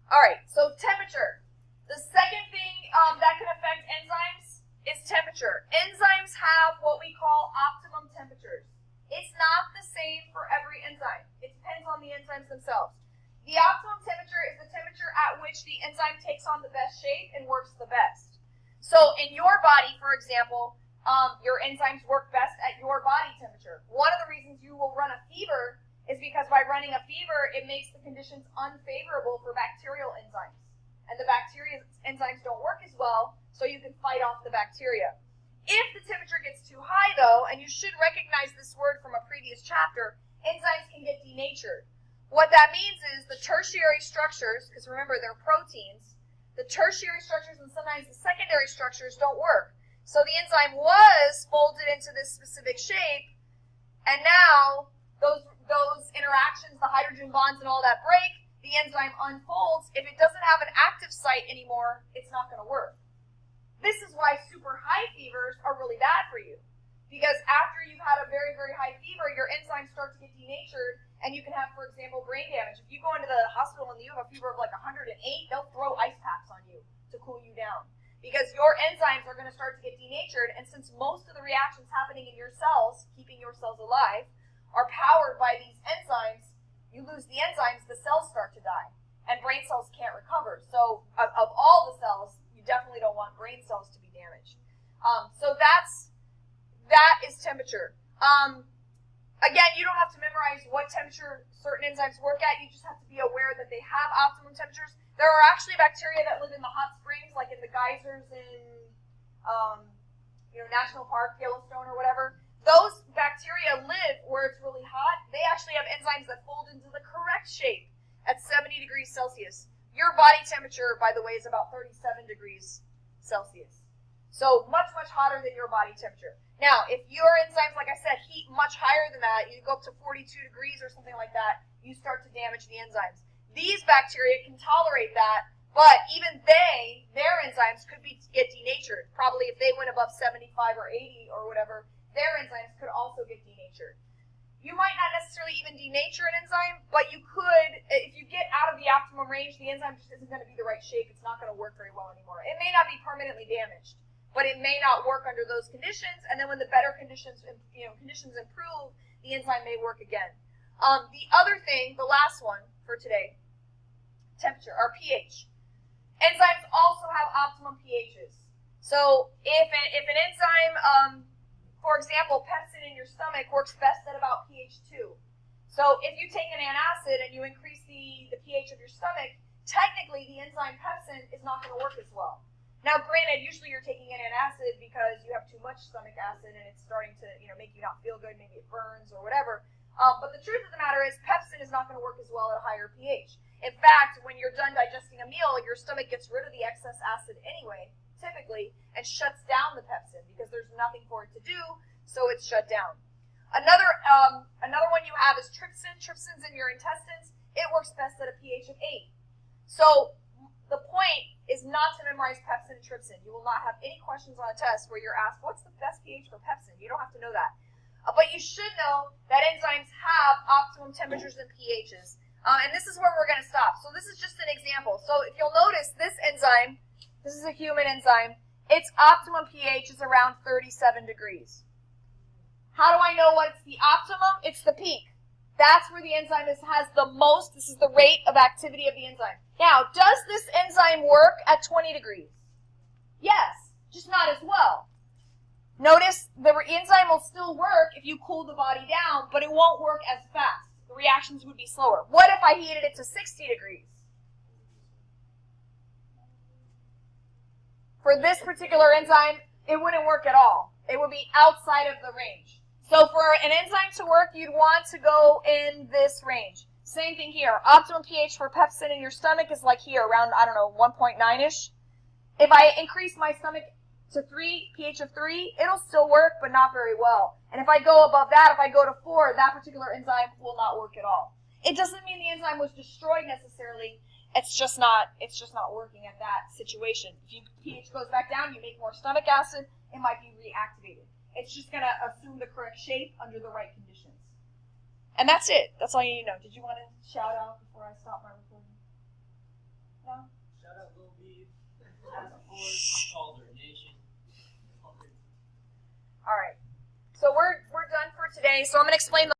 All right, so temperature. The second thing that can affect enzymes is temperature. Enzymes have what we call optimum temperatures. It's not the same for every enzyme. It depends on the enzymes themselves. The optimum temperature is the temperature at which the enzyme takes on the best shape and works the best. So in your body, for example, your enzymes work best at your body temperature. One of the reasons you will run a fever is because by running a fever, it makes the conditions unfavorable for bacterial enzymes. And the bacteria enzymes don't work as well, so you can fight off the bacteria. If the temperature gets too high, though, and you should recognize this word from a previous chapter, enzymes can get denatured. What that means is the tertiary structures, because remember, they're proteins, the tertiary structures and sometimes the secondary structures don't work. So the enzyme was folded into this specific shape, and now those interactions, the hydrogen bonds and all that break, the enzyme unfolds. If it doesn't have an active site anymore, it's not going to work. This is why super high fevers are really bad for you. Because after you've had a very, very high fever, your enzymes start to get denatured, and you can have, for example, brain damage. If you go into the hospital and you have a fever of like 108, they'll throw ice packs on you to cool you down. Because your enzymes are going to start to get denatured, and since most of the reactions happening in your cells, keeping your cells alive, are powered by these enzymes, you lose the enzymes, the cells start to die. And brain cells can't recover. So of all the cells, you definitely don't want brain cells to be damaged. So that is temperature. Again, you don't have to memorize what temperature certain enzymes work at. You just have to be aware that they have optimum temperatures. There are actually bacteria that live in the hot springs, like in the geysers in National Park, Yellowstone, or whatever. Those bacteria live where it's really hot. They actually have enzymes that fold into the correct shape at 70 degrees Celsius. Your body temperature, by the way, is about 37 degrees Celsius. So much, much hotter than your body temperature. Now, if your enzymes, like I said, heat much higher than that, you go up to 42 degrees or something like that, you start to damage the enzymes. These bacteria can tolerate that, but even their enzymes could get denatured. Probably if they went above 75 or 80 or whatever, their enzymes could also get denatured. You might not necessarily even denature an enzyme, but you could, if you get out of the optimum range, the enzyme just isn't going to be the right shape. It's not going to work very well anymore. It may not be permanently damaged, but it may not work under those conditions, and then when the better conditions improve, the enzyme may work again. The other thing, the last one for today, temperature, or pH. Enzymes also have optimum pHs. So if an enzyme, for example, pepsin in your stomach works best at about pH 2. So if you take an antacid and you increase the pH of your stomach, technically the enzyme pepsin is not going to work as well. Now, granted, usually you're taking an antacid because you have too much stomach acid and it's starting to make you not feel good, maybe it burns or whatever. But the truth of the matter is pepsin is not going to work as well at a higher pH. In fact, when you're done digesting a meal, your stomach gets rid of the excess acid anyway, typically, and shuts down the pepsin because there's nothing for it to do, so it's shut down. Another one you have is trypsin. Trypsin's in your intestines. It works best at a pH of 8. So the point is not to memorize pepsin and trypsin. You will not have any questions on a test where you're asked, what's the best pH for pepsin? You don't have to know that. But you should know that enzymes have optimum temperatures and pHs. And this is where we're going to stop. So this is just an example. So if you'll notice, this enzyme, this is a human enzyme, its optimum pH is around 37 degrees. How do I know what's the optimum? It's the peak. That's where the enzyme has the most. This is the rate of activity of the enzyme. Now, does this enzyme work at 20 degrees? Yes, just not as well. Notice the enzyme will still work if you cool the body down, but it won't work as fast. The reactions would be slower. What if I heated it to 60 degrees? For this particular enzyme, it wouldn't work at all. It would be outside of the range. So for an enzyme to work, you'd want to go in this range. Same thing here. Optimum pH for pepsin in your stomach is like here, around, 1.9-ish. If I increase my stomach to 3, pH of 3, it'll still work, but not very well. And if I go above that, if I go to 4, that particular enzyme will not work at all. It doesn't mean the enzyme was destroyed necessarily. It's just not working at that situation. If pH goes back down, you make more stomach acid, it might be reactivated. It's just going to assume the correct shape under the right conditions. And that's it. That's all you need to know. Did you want to shout out before I stop my recording? Okay, so I'm going to explain